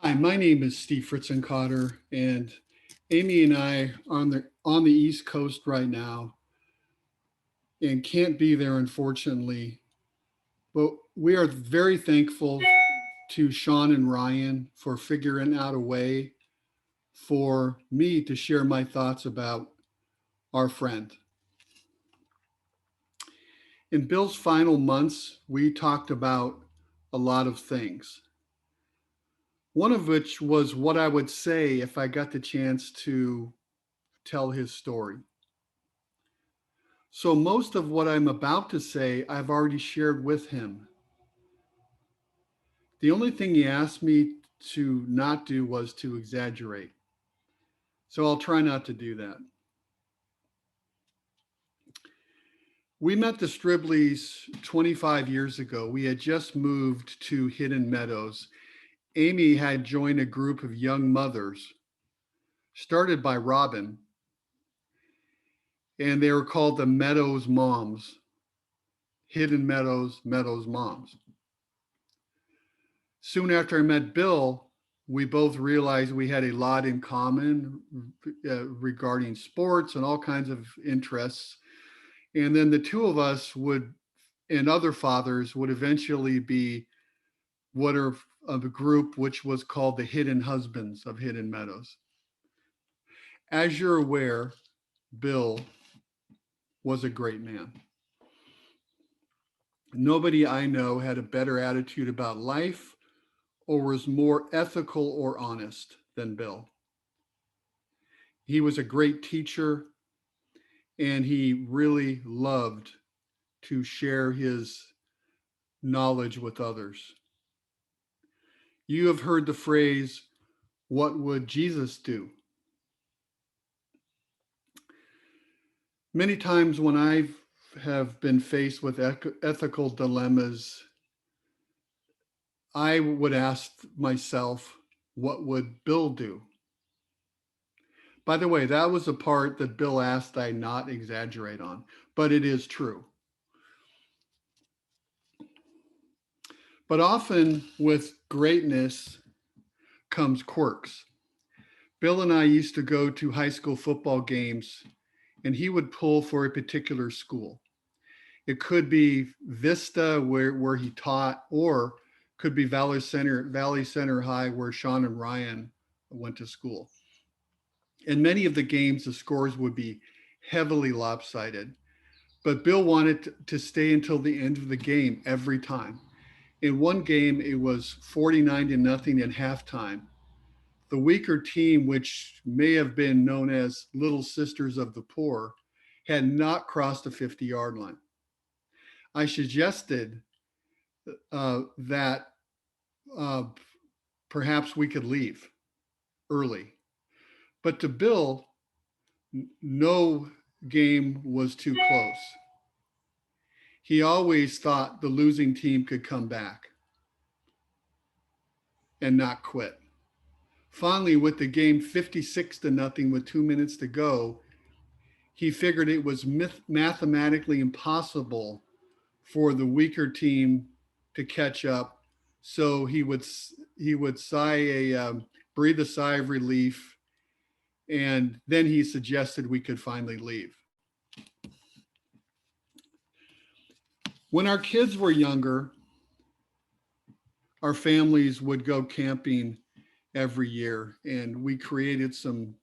Hi, my name is Steve Fritzenkotter, and Amy and I are on the East Coast right now and can't be there, unfortunately. But we are very thankful to Sean and Ryan for figuring out a way for me to share my thoughts about our friend. In Bill's final months, we talked about a lot of things. One of which was what I would say if I got the chance to tell his story. So most of what I'm about to say, I've already shared with him. The only thing he asked me to not do was to exaggerate. So I'll try not to do that. We met the Stribleys 25 years ago. We had just moved to Hidden Meadows. Amy had joined a group of young mothers started by Robin, and they were called the Meadows Moms. Hidden Meadows, Meadows Moms. Soon after I met Bill, we both realized we had a lot in common regarding sports and all kinds of interests. And then the two of us would, and other fathers, would eventually be what are of a group which was called the Hidden Husbands of Hidden Meadows. As you're aware, Bill was a great man. Nobody I know had a better attitude about life or was more ethical or honest than Bill. He was a great teacher, and he really loved to share his knowledge with others. You have heard the phrase, "What would Jesus do?" Many times when I have been faced with ethical dilemmas, I would ask myself, what would Bill do? By the way, that was a part that Bill asked I not exaggerate on, but it is true. But often with greatness comes quirks. Bill and I used to go to high school football games, and he would pull for a particular school. It could be Vista, where he taught, or could be Valley Center High, where Sean and Ryan went to school. In many of the games, the scores would be heavily lopsided, but Bill wanted to stay until the end of the game every time. In one game, it was 49-0 at halftime. The weaker team, which may have been known as Little Sisters of the Poor, had not crossed the 50-yard line. I suggested that perhaps we could leave early. But to Bill, no game was too close. He always thought the losing team could come back and not quit. Finally, with the game 56-0 with 2 minutes to go, he figured it was mathematically impossible for the weaker team to catch up. So he would breathe a sigh of relief, and then he suggested we could finally leave. When our kids were younger, our families would go camping every year, and we created some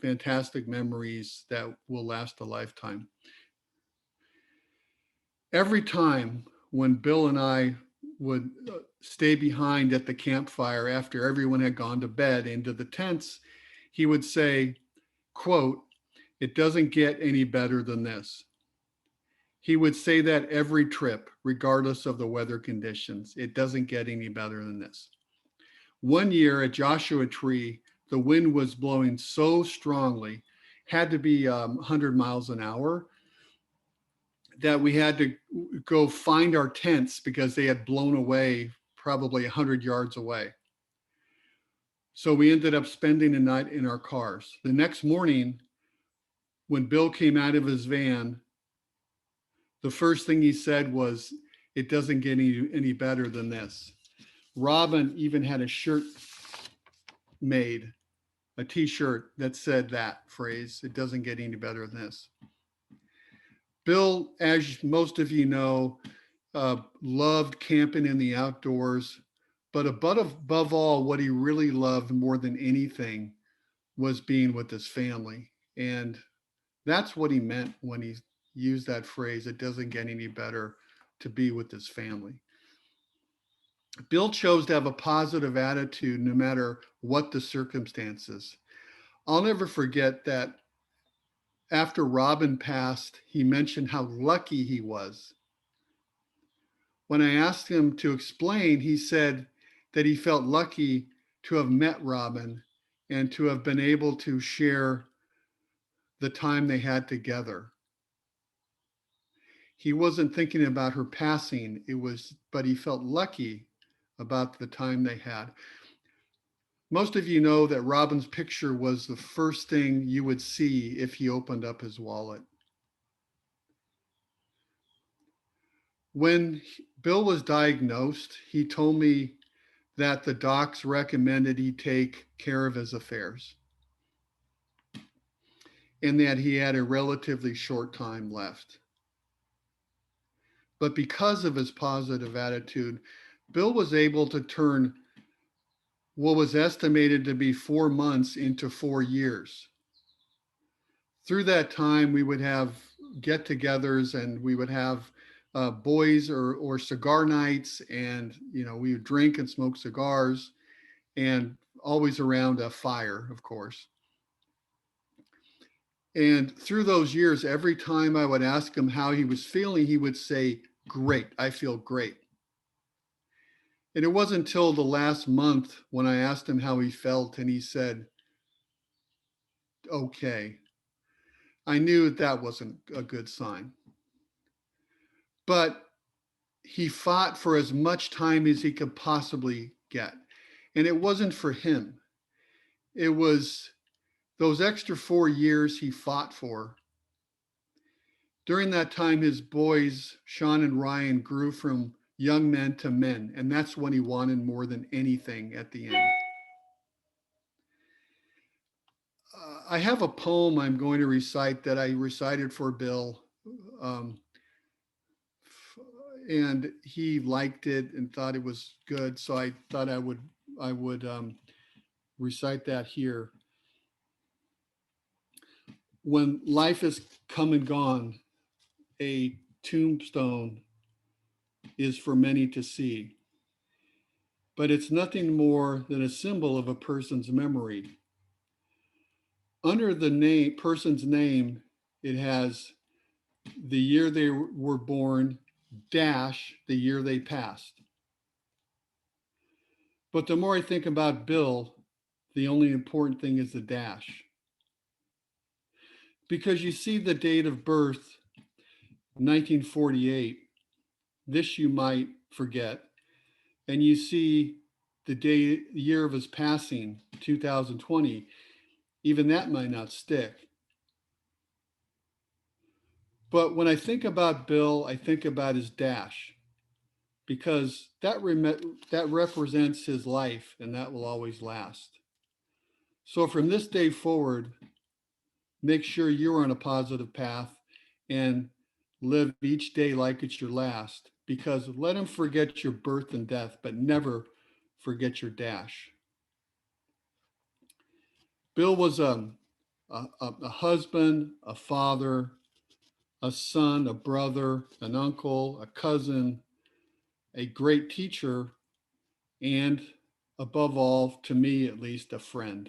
fantastic memories that will last a lifetime. Every time when Bill and I would stay behind at the campfire after everyone had gone to bed into the tents, he would say, quote, "It doesn't get any better than this." He would say that every trip, regardless of the weather conditions. It doesn't get any better than this. One year at Joshua Tree, the wind was blowing so strongly, had to be 100 miles an hour, that we had to go find our tents because they had blown away probably 100 yards away. So we ended up spending the night in our cars. The next morning, when Bill came out of his van, the first thing he said was, "It doesn't get any better than this." Robin even had a shirt made a t-shirt that said that phrase. It doesn't get any better than this. Bill, as most of you know, loved camping in the outdoors, but above all, what he really loved more than anything was being with his family. And that's what he meant when he used that phrase, it doesn't get any better to be with his family. Bill chose to have a positive attitude no matter what the circumstances. I'll never forget that after Robin passed, he mentioned how lucky he was. When I asked him to explain, he said that he felt lucky to have met Robin and to have been able to share the time they had together. He wasn't thinking about her passing, but he felt lucky about the time they had. Most of you know that Robin's picture was the first thing you would see if he opened up his wallet. When Bill was diagnosed, he told me that the docs recommended he take care of his affairs and that he had a relatively short time left. But because of his positive attitude, Bill was able to turn what was estimated to be 4 months into 4 years. Through that time, we would have get togethers and we would have boys or cigar nights, and we would drink and smoke cigars, and always around a fire, of course. And through those years, every time I would ask him how he was feeling, he would say, "Great, I feel great." And it wasn't until the last month when I asked him how he felt and he said, "Okay." I knew that wasn't a good sign. But he fought for as much time as he could possibly get. And it wasn't for him. It was those extra 4 years he fought for. During that time, his boys, Sean and Ryan, grew from young men to men. And that's what he wanted more than anything at the end. I have a poem I'm going to recite that I recited for Bill. Um, and he liked it and thought it was good. So I thought I would recite that here. When life is come and gone, a tombstone is for many to see, but it's nothing more than a symbol of a person's memory. Under the person's name, it has the year they were born dash the year they passed. But the more I think about Bill, the only important thing is the dash. Because you see the date of birth, 1948, this you might forget, and you see the year of his passing, 2020, even that might not stick. But when I think about Bill, I think about his dash, because that represents his life, and that will always last. So from this day forward, make sure you're on a positive path and live each day like it's your last, because let him forget your birth and death, but never forget your dash. Bill was a husband, a father, a son, a brother, an uncle, a cousin, a great teacher, and above all, to me at least, a friend.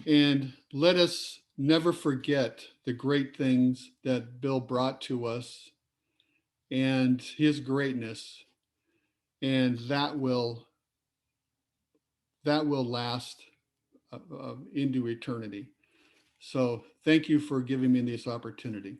And let us never forget the great things that Bill brought to us and his greatness, and that will last into eternity. So thank you for giving me this opportunity.